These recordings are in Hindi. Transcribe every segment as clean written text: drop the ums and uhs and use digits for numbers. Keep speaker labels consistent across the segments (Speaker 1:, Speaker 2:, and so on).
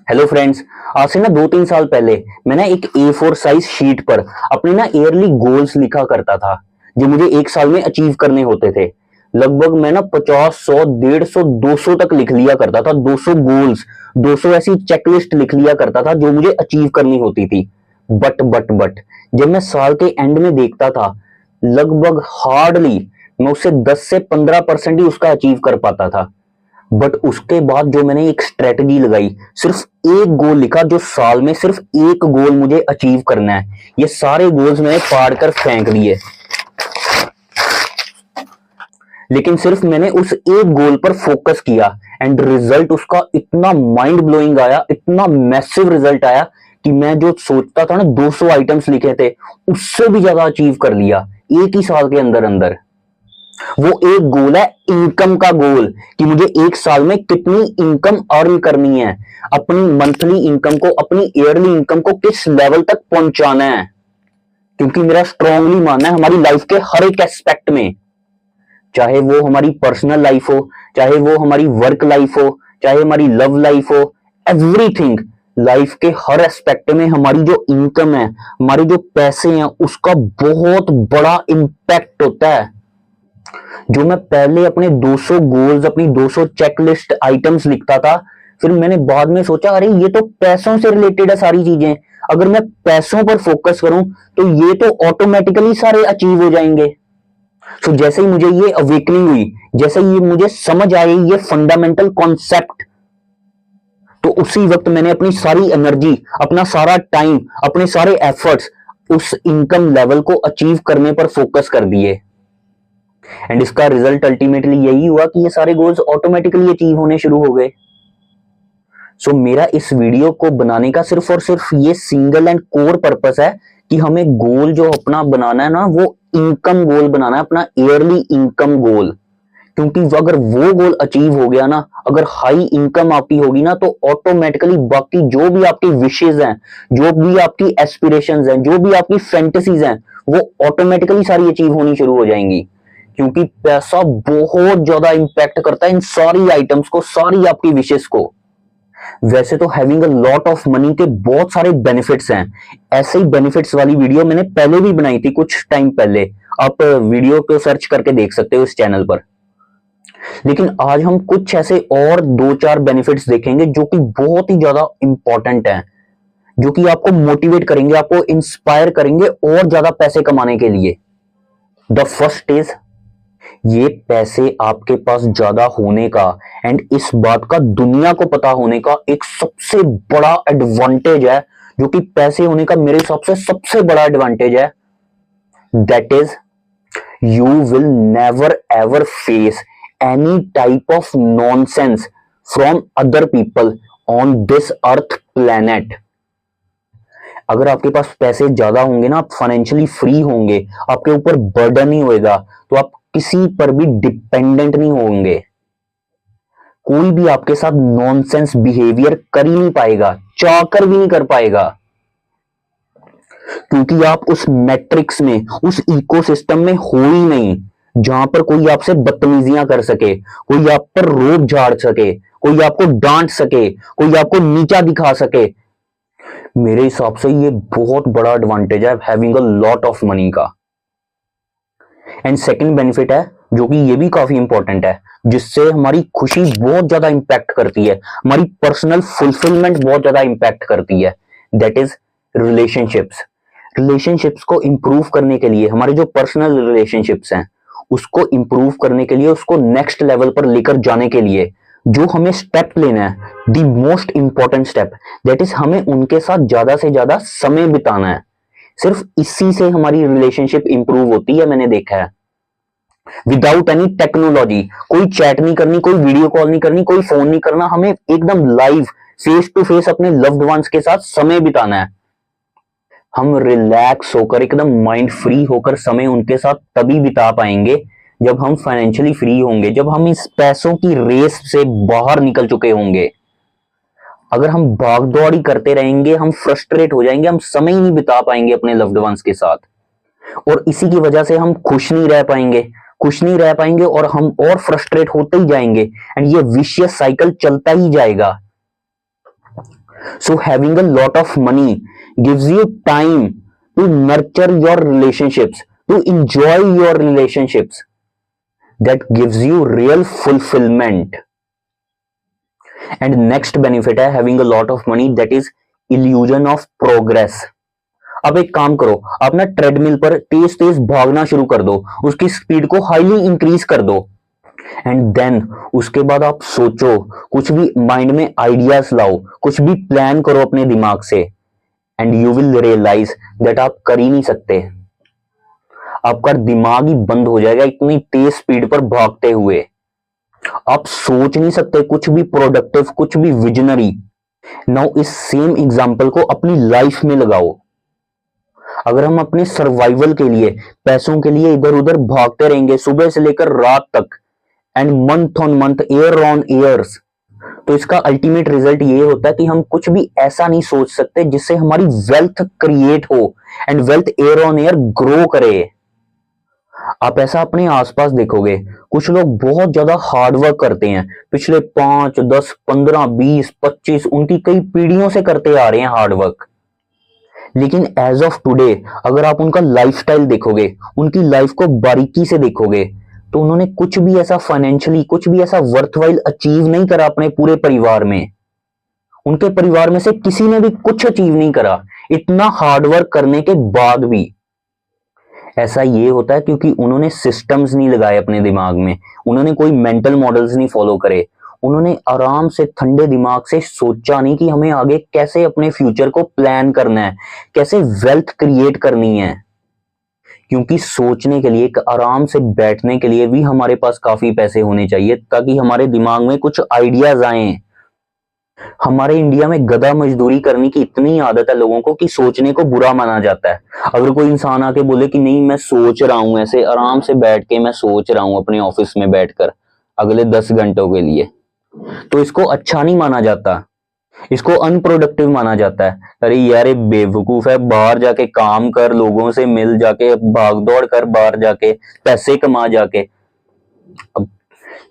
Speaker 1: Hello friends. आज से ना 2-3 साल पहले मैं ना एक A4 साइज शीट पर अपने ना ईयरली गोल्स लिखा करता था जो मुझे एक साल में अचीव करने होते थे। लगभग मैं ना 50, 100, 150, 200 तक लिख लिया करता था। 200 गोल्स, 200 ऐसी चेकलिस्ट लिख लिया करता था जो मुझे अचीव करनी होती थी। बट जब मैं साल के एंड में देखता था, लगभग हार्डली मैं उससे 10 से 15% ही उसका अचीव कर पाता था। बट उसके बाद जो मैंने एक स्ट्रेटजी लगाई, सिर्फ एक गोल लिखा जो साल में सिर्फ एक गोल मुझे अचीव करना है। ये सारे गोल्स मैंने फाड़ कर फेंक दिए, लेकिन सिर्फ मैंने उस एक गोल पर फोकस किया एंड रिजल्ट उसका इतना माइंड ब्लोइंग आया, इतना मैसिव रिजल्ट आया कि मैं जो सोचता था ना 200 आइटम्स लिखे थे, उससे भी ज्यादा अचीव कर लिया एक ही साल के अंदर अंदर। वो एक गोल है इनकम का गोल कि मुझे एक साल में कितनी इनकम अर्न करनी है, अपनी मंथली इनकम को, अपनी ईयरली इनकम को किस लेवल तक पहुंचाना है। क्योंकि मेरा स्ट्रांगली मानना है हमारी लाइफ के हर एक एस्पेक्ट में, चाहे वो हमारी पर्सनल लाइफ हो, चाहे वो हमारी वर्क लाइफ हो, चाहे हमारी लव लाइफ हो, एवरीथिंग, लाइफ के हर एस्पेक्ट में हमारी जो इनकम है, हमारे जो पैसे हैं, उसका बहुत बड़ा इंपैक्ट होता है। जो मैं पहले अपने 200 गोल्स, अपनी 200 चेकलिस्ट आइटम्स लिखता था, फिर मैंने बाद में सोचा अरे ये तो पैसों से रिलेटेड है सारी चीजें। अगर मैं पैसों पर फोकस करूं तो ये तो ऑटोमेटिकली सारे अचीव हो जाएंगे। तो जैसे ही मुझे ये अवेकनिंग हुई, जैसे ही मुझे समझ आई ये फंडामेंटल कॉन्सेप्ट, तो उसी वक्त मैंने अपनी सारी एनर्जी, अपना सारा टाइम, अपने सारे एफर्ट्स उस इनकम लेवल को अचीव करने पर फोकस कर दिए। एंड इसका रिजल्ट अल्टीमेटली यही हुआ कि ये सारे गोल्स ऑटोमेटिकली अचीव होने शुरू हो गए। सो मेरा इस वीडियो को बनाने का सिर्फ और सिर्फ ये सिंगल एंड कोर पर्पस है कि हमें गोल जो अपना बनाना है ना, वो इनकम गोल बनाना है, अपना ईयरली इनकम गोल। क्योंकि अगर वो गोल अचीव हो गया ना, अगर हाई इनकम आपकी होगी ना, तो ऑटोमेटिकली बाकी जो भी आपकी विशेज हैं, जो भी आपकी एस्पिरेशंस हैं, जो भी आपकी फैंटेसीज हैं, वो ऑटोमेटिकली सारी अचीव होनी शुरू हो जाएंगी। क्योंकि पैसा बहुत ज्यादा इंपैक्ट करता है इन सारी आइटम्स को, सारी आपकी विशेस को। वैसे तो having a lot of money के बहुत सारे बेनिफिट्स हैं। ऐसे ही बेनिफिट्स वाली वीडियो मैंने पहले भी बनाई थी कुछ टाइम पहले, आप वीडियो को सर्च करके देख सकते हो इस चैनल पर। लेकिन आज हम कुछ ऐसे और 2-4 बेनिफिट्स देखेंगे जो कि बहुत ही ज्यादा इंपॉर्टेंट हैं, जो कि आपको मोटिवेट करेंगे, आपको इंस्पायर करेंगे और ज्यादा पैसे कमाने के लिए। द फर्स्ट इज, ये पैसे आपके पास ज्यादा होने का एंड इस बात का दुनिया को पता होने का एक सबसे बड़ा एडवांटेज है, जो कि पैसे होने का मेरे हिसाब से सबसे बड़ा एडवांटेज है। That is, you will never ever face any type of nonsense from other people on this earth planet. अगर आपके पास पैसे ज्यादा होंगे ना, आप फाइनेंशियली फ्री होंगे, आपके ऊपर बर्डन नहीं होएगा, तो आप किसी पर भी डिपेंडेंट नहीं होंगे। कोई भी आपके साथ नॉनसेंस बिहेवियर कर ही नहीं पाएगा, चाहकर भी नहीं कर पाएगा। क्योंकि आप उस मैट्रिक्स में, उस इकोसिस्टम में हो ही नहीं जहां पर कोई आपसे बदतमीजियां कर सके, कोई आप पर रोब झाड़ सके, कोई आपको डांट सके, कोई आपको नीचा दिखा सके। मेरे हिसाब से ये बहुत बड़ा एडवांटेज है having a lot of money का। एंड सेकंड बेनिफिट है जो कि ये भी काफी इंपॉर्टेंट है, जिससे हमारी खुशी बहुत ज्यादा इंपैक्ट करती है, हमारी पर्सनल फुलफिलमेंट बहुत ज्यादा इंपैक्ट करती है। That is relationships. रिलेशनशिप्स को इंप्रूव करने के लिए, हमारे जो पर्सनल रिलेशनशिप्स हैं उसको इंप्रूव करने के लिए, उसको नेक्स्ट लेवल पर लेकर जाने के लिए जो हमें स्टेप लेना है, the most important step, that is हमें उनके साथ ज्यादा से ज्यादा समय बिताना है। सिर्फ इसी से हमारी रिलेशनशिप इंप्रूव होती है, मैंने देखा है। विदाउट एनी टेक्नोलॉजी, कोई चैट नहीं करनी, कोई वीडियो कॉल नहीं करनी, कोई फोन नहीं करना, हमें एकदम लाइव फेस टू फेस अपने लव्ड वंस के साथ समय बिताना है। हम रिलैक्स होकर, एकदम माइंड फ्री होकर समय उनके साथ तभी बिता पाएंगे जब हम फाइनेंशियली फ्री होंगे, जब हम इस पैसों की रेस से बाहर निकल चुके होंगे। अगर हम भागदौड़ी करते रहेंगे, हम फ्रस्ट्रेट हो जाएंगे, हम समय ही नहीं बिता पाएंगे अपने लव्ड वंस के साथ, और इसी की वजह से हम खुश नहीं रह पाएंगे, खुश नहीं रह पाएंगे और हम और फ्रस्ट्रेट होते ही जाएंगे एंड ये विशियस साइकिल चलता ही जाएगा। So having a lot of money gives you time to nurture your relationships, to enjoy your relationships. That gives you real fulfillment. And next benefit है having a lot of money, that is illusion of progress. अब एक काम करो, आप ना ट्रेडमिल पर तेज तेज भागना शुरू कर दो, उसकी स्पीड को हाईली इंक्रीज कर दो, एंड देन उसके बाद आप सोचो, कुछ भी माइंड में आइडियाज लाओ, कुछ भी प्लान करो अपने दिमाग से, and you will realise that आप कर ही नहीं सकते। आपका दिमाग ही बंद हो जाएगा इतनी तेज स्पीड पर भागते हुए। आप सोच नहीं सकते कुछ भी प्रोडक्टिव, कुछ भी विजनरी। नाउ इस सेम एग्जांपल को अपनी लाइफ में लगाओ। अगर हम अपने सर्वाइवल के लिए, पैसों के लिए इधर उधर भागते रहेंगे सुबह से लेकर रात तक, and month on month, year on years, तो इसका अल्टीमेट रिजल्ट ये होता है कि हम कुछ भी ऐसा नहीं सोच सकते जिससे हमारी वेल्थ क्रिएट हो and wealth year on year grow करे। आप ऐसा अपने आसपास देखोगे, कुछ लोग बहुत ज्यादा हार्ड वर्क करते हैं, पिछले 5, 10, 15, 20, 25 उनकी कई पीढ़ियों से करते आ रहे हैं हार्ड वर्क, लेकिन एज ऑफ टुडे अगर आप उनका लाइफस्टाइल देखोगे, उनकी लाइफ को बारीकी से देखोगे, तो उन्होंने कुछ भी ऐसा फाइनेंशियली, कुछ भी ऐसा वर्थवाइल अचीव नहीं करा अपने पूरे परिवार में। उनके परिवार में से किसी ने भी कुछ अचीव नहीं करा इतना हार्डवर्क करने के बाद भी। ऐसा ये होता है क्योंकि उन्होंने सिस्टम्स नहीं लगाए अपने दिमाग में, उन्होंने कोई मेंटल मॉडल्स नहीं फॉलो करे, उन्होंने आराम से ठंडे दिमाग से सोचा नहीं कि हमें आगे कैसे अपने फ्यूचर को प्लान करना है, कैसे वेल्थ क्रिएट करनी है। क्योंकि सोचने के लिए, आराम से बैठने के लिए भी हमारे पास काफी पैसे होने चाहिए ताकि हमारे दिमाग में कुछ आइडियाज आए। हमारे इंडिया में गधा मजदूरी करने की इतनी आदत है लोगों को कि सोचने को बुरा माना जाता है। अगर कोई इंसान आके बोले कि नहीं मैं सोच रहा हूं, ऐसे आराम से बैठ के मैं सोच रहा हूं अपने ऑफिस में बैठकर अगले 10 घंटों के लिए, तो इसको अच्छा नहीं माना जाता, इसको अनप्रोडक्टिव माना जाता है। अरे यार ये बेवकूफ है, बाहर जाके काम कर, लोगों से मिल, जाके भाग दौड़ कर, बाहर जाके पैसे कमा जाके। अब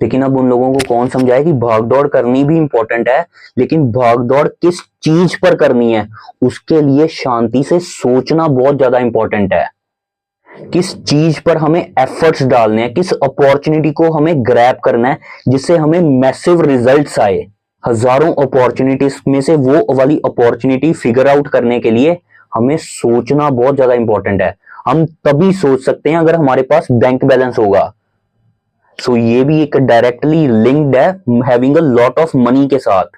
Speaker 1: लेकिन अब उन लोगों को कौन समझाए कि भाग दौड़ करनी भी इंपॉर्टेंट है, लेकिन भाग दौड़ किस चीज पर करनी है, उसके लिए शांति से सोचना बहुत ज्यादा इंपॉर्टेंट है। किस चीज पर हमें एफर्ट्स डालने हैं, किस अपॉर्चुनिटी को हमें ग्रैब करना है जिससे हमें मैसिव रिजल्ट्स आए। हजारों अपॉर्चुनिटीज में से वो वाली अपॉर्चुनिटी फिगर आउट करने के लिए हमें सोचना बहुत ज्यादा इंपॉर्टेंट है। हम तभी सोच सकते हैं अगर हमारे पास बैंक बैलेंस होगा। सो ये भी एक डायरेक्टली लिंक्ड है having a lot of money के साथ।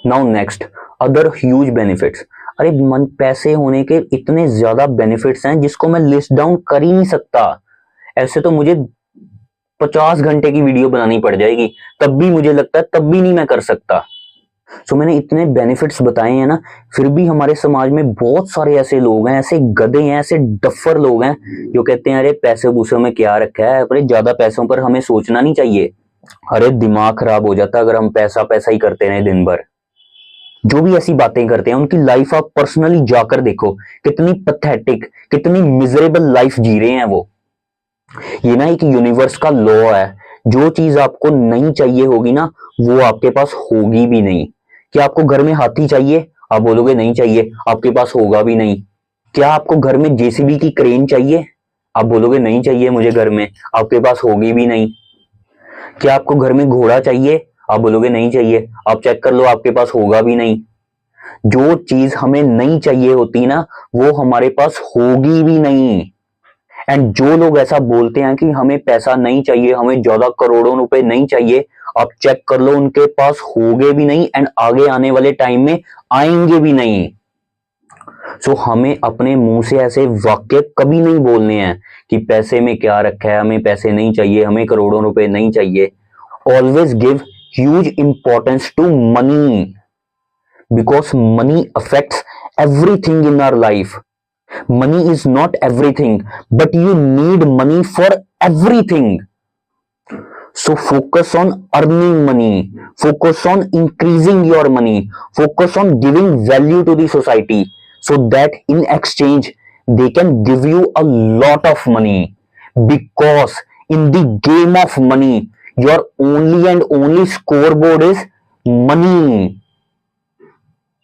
Speaker 1: Now next, other huge benefits. अरे पैसे होने के इतने ज्यादा बेनिफिट्स हैं जिसको मैं लिस्ट डाउन कर ही नहीं सकता। ऐसे तो मुझे 50 घंटे की वीडियो बनानी पड़ जाएगी, तब भी मुझे लगता है तब भी नहीं मैं कर सकता। सो मैंने इतने बेनिफिट्स बताए हैं ना, फिर भी हमारे समाज में बहुत सारे ऐसे लोग हैं, ऐसे गधे हैं, ऐसे डफर लोग हैं जो कहते हैं अरे पैसे पूसों में क्या रखा है, अरे ज्यादा पैसों पर हमें सोचना नहीं चाहिए। अरे दिमाग खराब हो जाता अगर हम पैसा पैसा ही करते रहे दिन भर। जो भी ऐसी बातें करते हैं उनकी लाइफ आप पर्सनली जाकर देखो, कितनी पैथेटिक, कितनी मिजरेबल लाइफ जी रहे हैं वो। ये ना एक यूनिवर्स का लॉ है, जो चीज आपको नहीं चाहिए होगी ना वो आपके पास होगी भी नहीं। क्या आपको घर में हाथी चाहिए? आप बोलोगे नहीं चाहिए, आपके पास होगा भी नहीं। क्या आपको घर में जेसीबी की क्रेन चाहिए? आप बोलोगे नहीं चाहिए मुझे घर में, आपके पास होगी भी नहीं। क्या आपको घर में घोड़ा चाहिए? आप बोलोगे नहीं चाहिए, आप चेक कर लो आपके पास होगा भी नहीं। जो चीज हमें नहीं चाहिए होती ना वो हमारे पास होगी भी नहीं। एंड जो लोग ऐसा बोलते हैं कि हमें पैसा नहीं चाहिए, हमें ज्यादा करोड़ों रुपए नहीं चाहिए, आप चेक कर लो उनके पास होंगे भी नहीं एंड आगे आने वाले टाइम में आएंगे भी नहीं। सो हमें अपने मुंह से ऐसे वाक्य कभी नहीं बोलने हैं कि पैसे में क्या रखा है, हमें पैसे नहीं चाहिए, हमें करोड़ों रुपए नहीं चाहिए। Always give huge importance to money because money affects everything in our life. Money is not everything, but you need money for everything. So focus on earning money, focus on increasing your money, focus on giving value to the society so that in exchange they can give you a lot of money. Because in the game of money, your only and only scoreboard is money.